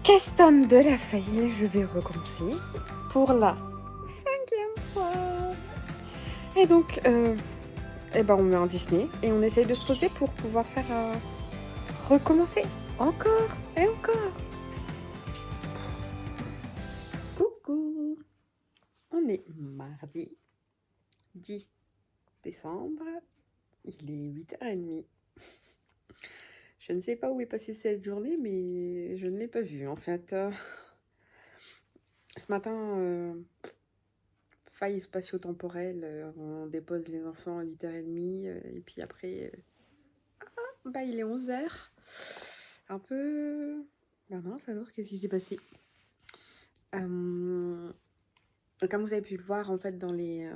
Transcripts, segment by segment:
Question de la faille, je vais recommencer pour la 5e fois. Et donc, on est en Disney et on essaye de se poser pour pouvoir faire recommencer encore et encore. Coucou, on est mardi 10 décembre, il est 8h30. Je ne sais pas où est passée cette journée, mais je ne l'ai pas vue en fait. Ce matin, faille spatio-temporelle, on dépose les enfants à 8h30 et puis après, il est 11h. Un peu... Bah mince alors, qu'est-ce qui s'est passé? Comme vous avez pu le voir en fait dans les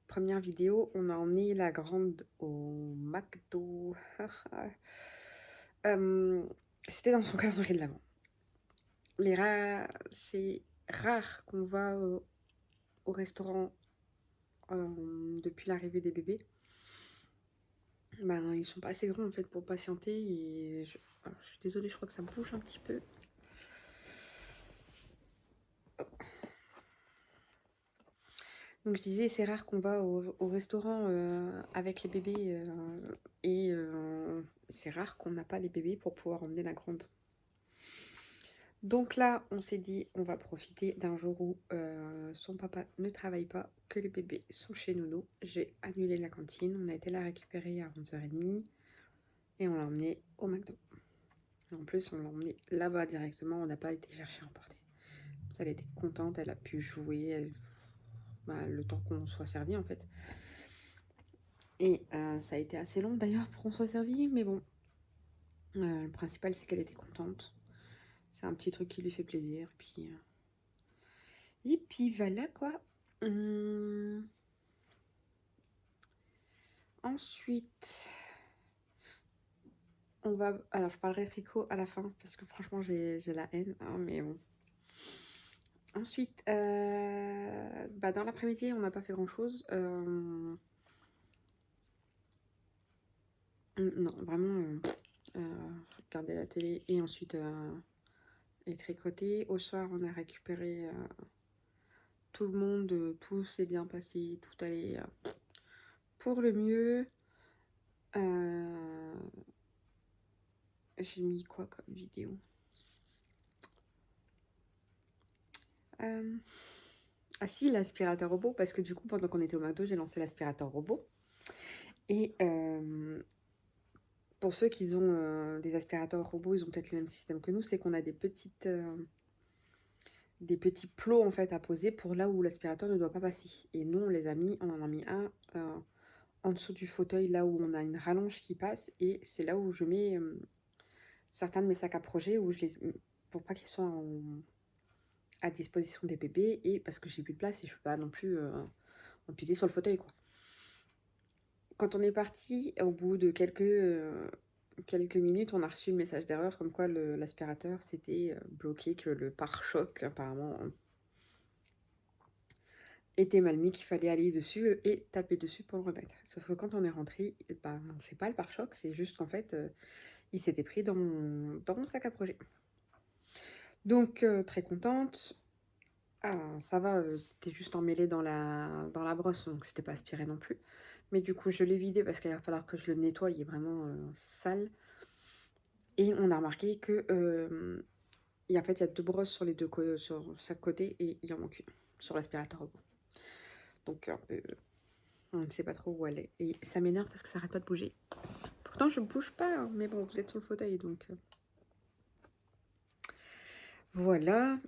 premières vidéos, on a emmené la grande au McDo. C'était dans son calendrier de l'avant. C'est rare qu'on va au restaurant depuis l'arrivée des bébés. Ils sont pas assez grands en fait pour patienter et je suis désolée, je crois que ça bouge un petit peu. Donc je disais, c'est rare qu'on va au restaurant avec les bébés et c'est rare qu'on n'a pas les bébés pour pouvoir emmener la grande. Donc là, on s'est dit, on va profiter d'un jour où son papa ne travaille pas, que les bébés sont chez Nounou. J'ai annulé la cantine, on a été la récupérer à 11h30 et on l'a emmené au McDo. Et en plus, on l'a emmené là-bas directement, on n'a pas été chercher à emporter. Elle était contente, elle a pu jouer, le temps qu'on soit servi en fait. Et ça a été assez long d'ailleurs pour qu'on soit servi, mais bon, le principal c'est qu'elle était contente. C'est un petit truc qui lui fait plaisir, et puis voilà quoi. Ensuite, on va... Alors je parlerai tricot à la fin, parce que franchement j'ai la haine, hein, mais bon. Ensuite, dans l'après-midi, on n'a pas fait grand-chose. Non, vraiment, regarder la télé et ensuite et tricoter. Au soir, on a récupéré tout le monde, tout s'est bien passé, tout allait pour le mieux. J'ai mis quoi comme vidéo? Ah si, l'aspirateur robot, parce que du coup, pendant qu'on était au McDo, j'ai lancé l'aspirateur robot. Et pour ceux qui ont des aspirateurs robots, ils ont peut-être le même système que nous, c'est qu'on a des petits plots en fait à poser pour là où l'aspirateur ne doit pas passer. Et nous, on en a mis un en dessous du fauteuil, là où on a une rallonge qui passe, et c'est là où je mets certains de mes sacs à projet, pour pas qu'ils soient à disposition des bébés, et parce que j'ai plus de place et je peux pas non plus empiler sur le fauteuil, quoi. Quand on est parti, au bout de quelques minutes, on a reçu le message d'erreur comme quoi l'aspirateur s'était bloqué, que le pare-choc apparemment était mal mis, qu'il fallait aller dessus et taper dessus pour le remettre. Sauf que quand on est rentré, ben, c'est pas le pare-choc, c'est juste qu'en fait, il s'était pris dans mon sac à projet. Donc, très contente. Ah, ça va, c'était juste emmêlé dans la brosse, donc c'était pas aspiré non plus. Mais du coup, je l'ai vidé parce qu'il va falloir que je le nettoie, il est vraiment sale. Et on a remarqué que en fait, il y a 2 brosses sur chaque côté et il y en manque une sur l'aspirateur robot. Donc un peu, on ne sait pas trop où elle est. Et ça m'énerve parce que ça arrête pas de bouger. Pourtant, je bouge pas, hein, mais bon, vous êtes sur le fauteuil, donc voilà.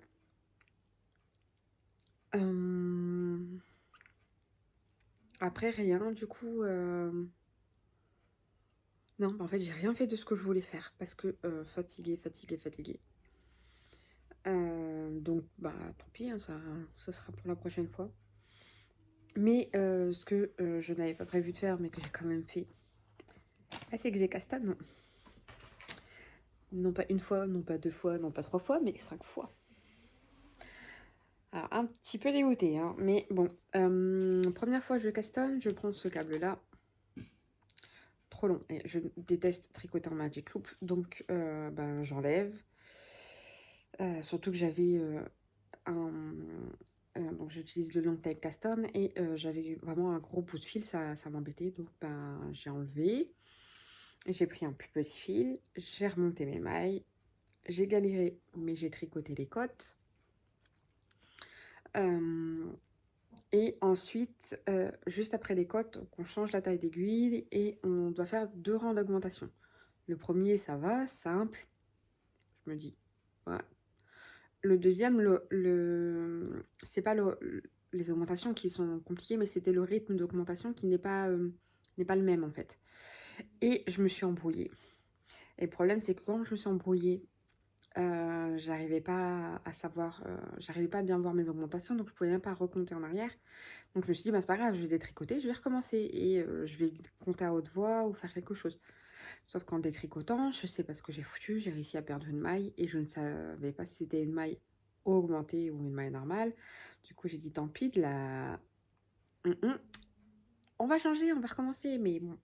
Après, rien, du coup... Non, en fait, j'ai rien fait de ce que je voulais faire parce que fatiguée, fatiguée, fatiguée. Donc, bah, tant pis, hein, ça sera pour la prochaine fois. Mais ce que je n'avais pas prévu de faire, mais que j'ai quand même fait, c'est que j'ai castagne. Non. Non pas une fois, non pas 2 fois, non pas 3 fois, mais 5 fois. Alors, un petit peu dégoûtée, hein, mais bon. Première fois, je castagne, je prends ce câble-là. Trop long. Et je déteste tricoter en Magic Loop, donc ben, j'enlève. Surtout que j'avais donc j'utilise le long tail Caston et j'avais vraiment un gros bout de fil, ça m'embêtait, donc ben, j'ai enlevé. J'ai pris un plus petit fil, j'ai remonté mes mailles, j'ai galéré, mais j'ai tricoté les côtes. Et ensuite, juste après les côtes, on change la taille d'aiguille et on doit faire 2 rangs d'augmentation. Le premier, ça va, simple. Je me dis, ouais. Le deuxième, c'est pas les augmentations qui sont compliquées, mais c'était le rythme d'augmentation qui n'est pas le même en fait. Et je me suis embrouillée. Et le problème, c'est que quand je me suis embrouillée, j'arrivais pas à savoir, j'arrivais pas à bien voir mes augmentations, donc je pouvais même pas recompter en arrière. Donc je me suis dit, bah, c'est pas grave, je vais détricoter, je vais recommencer et je vais compter à haute voix ou faire quelque chose. Sauf qu'en détricotant, je sais pas ce que j'ai foutu, j'ai réussi à perdre une maille et je ne savais pas si c'était une maille augmentée ou une maille normale. Du coup, j'ai dit, tant pis, on va changer, on va recommencer. Mais bon,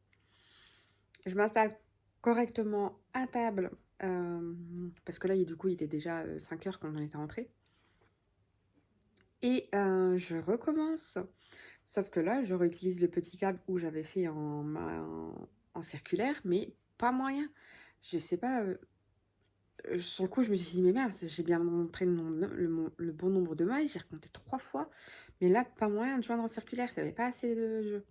je m'installe correctement à table parce que là, du coup, il était déjà 5 heures quand on était rentré. Et je recommence. Sauf que là, je réutilise le petit câble où j'avais fait en circulaire, mais pas moyen. Je sais pas. Sur le coup, je me suis dit, mais merde, j'ai bien montré le bon nombre de mailles, j'ai recompté 3 fois, mais là, pas moyen de joindre en circulaire, ça n'avait pas assez de jeu.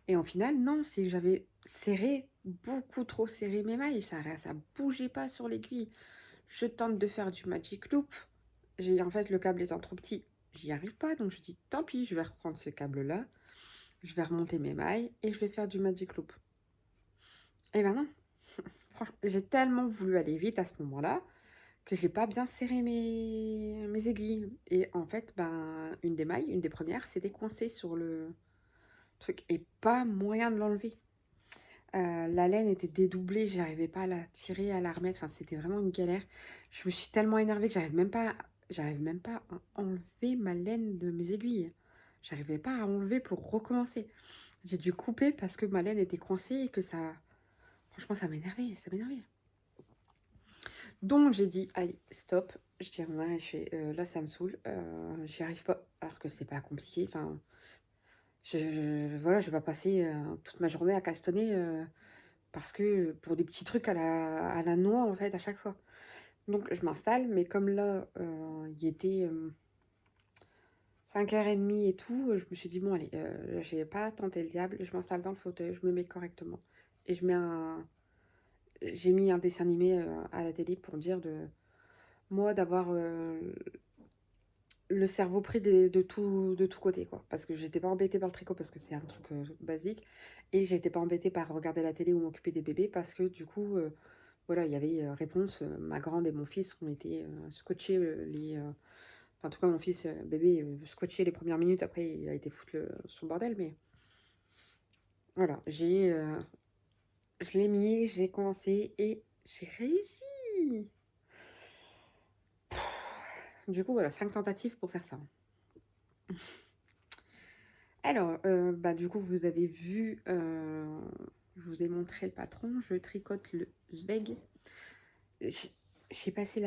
Et en final, non, c'est que j'avais serré, beaucoup trop serré mes mailles, ça bougeait pas sur l'aiguille. Je tente de faire du Magic Loop, en fait, le câble étant trop petit, j'y arrive pas, donc je dis, tant pis, je vais reprendre ce câble-là, je vais remonter mes mailles et je vais faire du Magic Loop. Et ben non, franchement, j'ai tellement voulu aller vite à ce moment-là que j'ai pas bien serré mes aiguilles. Et en fait, ben, une des premières, c'était coincée sur le truc et pas moyen de l'enlever. La laine était dédoublée, j'arrivais pas à la tirer, à la remettre, enfin c'était vraiment une galère. Je me suis tellement énervée que j'arrive même pas à enlever ma laine de mes aiguilles. J'arrivais pas à enlever pour recommencer. J'ai dû couper parce que ma laine était coincée et que ça... Franchement, ça m'énervait, ça m'énervait. Donc j'ai dit, allez, stop. Je dis à mon mari, là ça me saoule, j'y arrive pas. Alors que c'est pas compliqué, enfin, voilà, je vais pas passer toute ma journée à castonner parce que pour des petits trucs à la noix en fait à chaque fois. Donc je m'installe, mais comme là, il était 5h30 et tout, je me suis dit, bon, allez, j'ai pas tenté le diable, je m'installe dans le fauteuil, je me mets correctement. Et j'ai mis un dessin animé à la télé pour dire moi, d'avoir le cerveau pris de tout côté, quoi. Parce que j'étais pas embêtée par le tricot, parce que c'est un truc basique. Et j'étais pas embêtée par regarder la télé ou m'occuper des bébés, parce que du coup, voilà, il y avait réponse. Ma grande et mon fils ont été scotchés enfin, en tout cas, mon fils bébé scotché les premières minutes, après il a été foutre son bordel, mais voilà, je l'ai mis, j'ai commencé et j'ai réussi. Du coup, voilà, 5 tentatives pour faire ça. Alors, bah, du coup, vous avez vu, je vous ai montré le patron, je tricote le Zweig. J'ai passé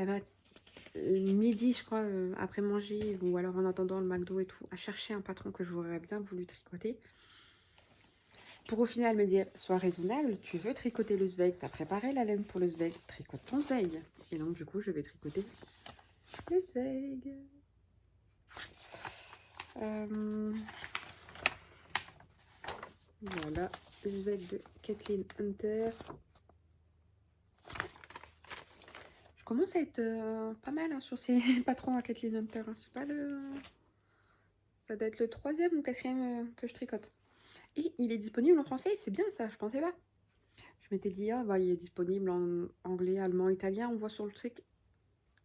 midi, je crois, après manger, ou alors en attendant le McDo et tout, à chercher un patron que j'aurais bien voulu tricoter. Pour au final me dire, sois raisonnable, tu veux tricoter le Zweig, t'as préparé la laine pour le Zweig, tricote ton Zweig. Et donc, du coup, je vais tricoter le Zweig. Voilà, le Zweig de Kathleen Hunter. Je commence à être pas mal sur ces patrons à Kathleen Hunter. C'est pas ça doit être le 3e ou 4e que je tricote. Et il est disponible en français, c'est bien ça, je pensais pas. Je m'étais dit, ah, bah, il est disponible en anglais, allemand, italien, on voit sur le truc,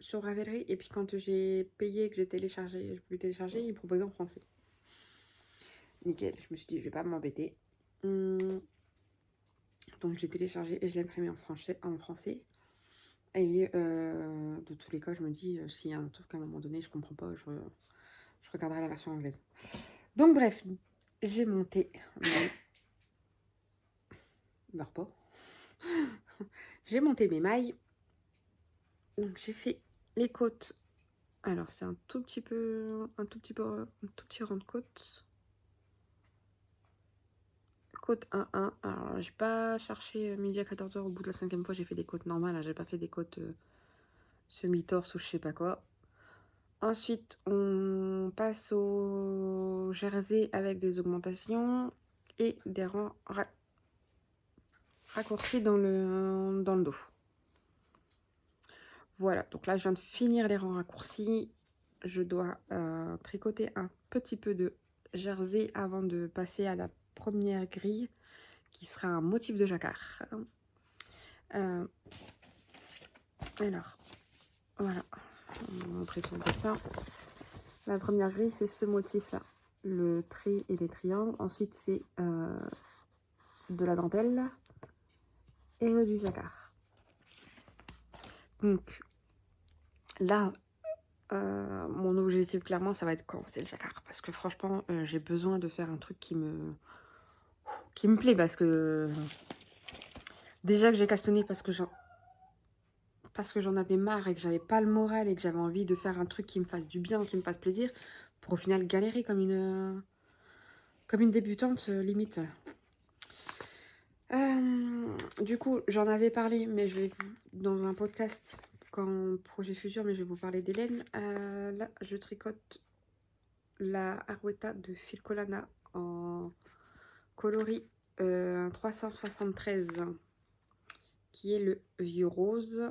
sur Ravelry. Et puis quand j'ai payé, que j'ai téléchargé, je voulais télécharger, il proposait en français. Nickel, je me suis dit, je vais pas m'embêter. Donc je l'ai téléchargé et je l'ai imprimé en français. Et de tous les cas, je me dis, s'il y a un truc à un moment donné, je comprends pas, je regarderai la version anglaise. Donc bref, j'ai monté meurs pas. J'ai monté mes mailles. Donc j'ai fait les côtes. Alors c'est un tout petit rang de côte. Côte 1-1. Alors j'ai pas cherché midi à 14h, au bout de la 5e fois j'ai fait des côtes normales. J'ai pas fait des côtes semi-torse ou je sais pas quoi. Ensuite on passe au jersey avec des augmentations et des rangs raccourcis dans le dos. Voilà, donc là je viens de finir les rangs raccourcis. Je dois tricoter un petit peu de jersey avant de passer à la première grille qui sera un motif de jacquard. Alors, voilà, on va montrer son dessin. La première grille, c'est ce motif-là, le trait et les triangles. Ensuite, c'est de la dentelle et du jacquard. Donc, là, mon objectif, clairement, ça va être commencer le jacquard. Parce que franchement, j'ai besoin de faire un truc qui me plaît. Parce que déjà que j'ai castonné parce que j'en avais marre et que j'avais pas le moral et que j'avais envie de faire un truc qui me fasse du bien, qui me fasse plaisir, pour au final galérer comme une débutante limite. Du coup, j'en avais parlé, mais je vais dans un podcast quand projet futur, mais je vais vous parler d'Hélène. Là, je tricote la Arwetta de Filcolana en coloris 373, qui est le vieux rose.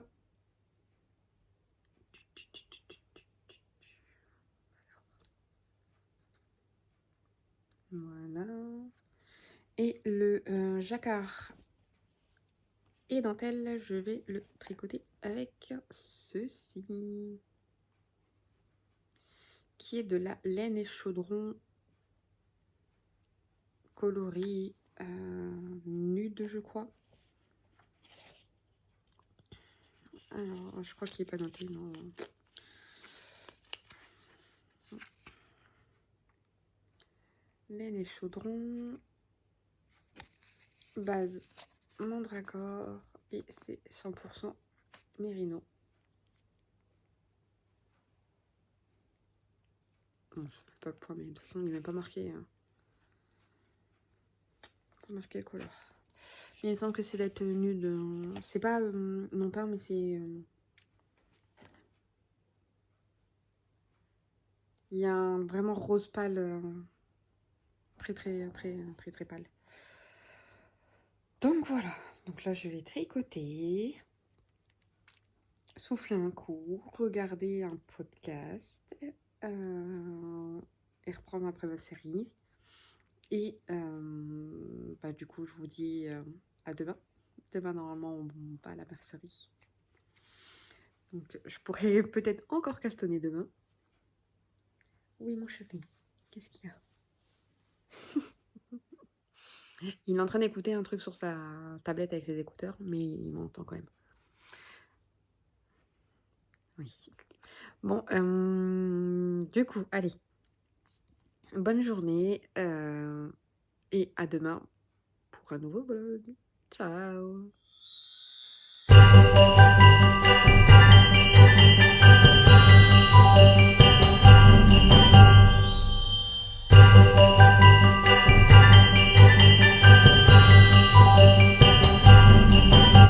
Voilà. Et le jacquard et dentelle, je vais le tricoter avec ceci, qui est de la laine et chaudron coloris nude, je crois. Alors, je crois qu'il n'est pas noté, non. Laine et chaudron, base mandragore, et c'est 100% mérino. Bon, je ne fais pas le point, mais de toute façon, il n'est pas marqué. Hein. Pas marqué le couleur. Il me semble que c'est la tenue de... C'est pas non teint, mais c'est... Il y a un vraiment rose pâle, très très très très très pâle. Donc voilà, donc là je vais tricoter, souffler un coup, regarder un podcast et reprendre après ma série. Et bah, du coup je vous dis à demain. Demain normalement on va à la mercerie. Donc je pourrais peut-être encore castonner demain. Oui mon chéri, qu'est-ce qu'il y a? Il est en train d'écouter un truc sur sa tablette avec ses écouteurs, mais il m'entend quand même. Oui. Bon, du coup, allez. Bonne journée et à demain pour un nouveau vlog. Ciao!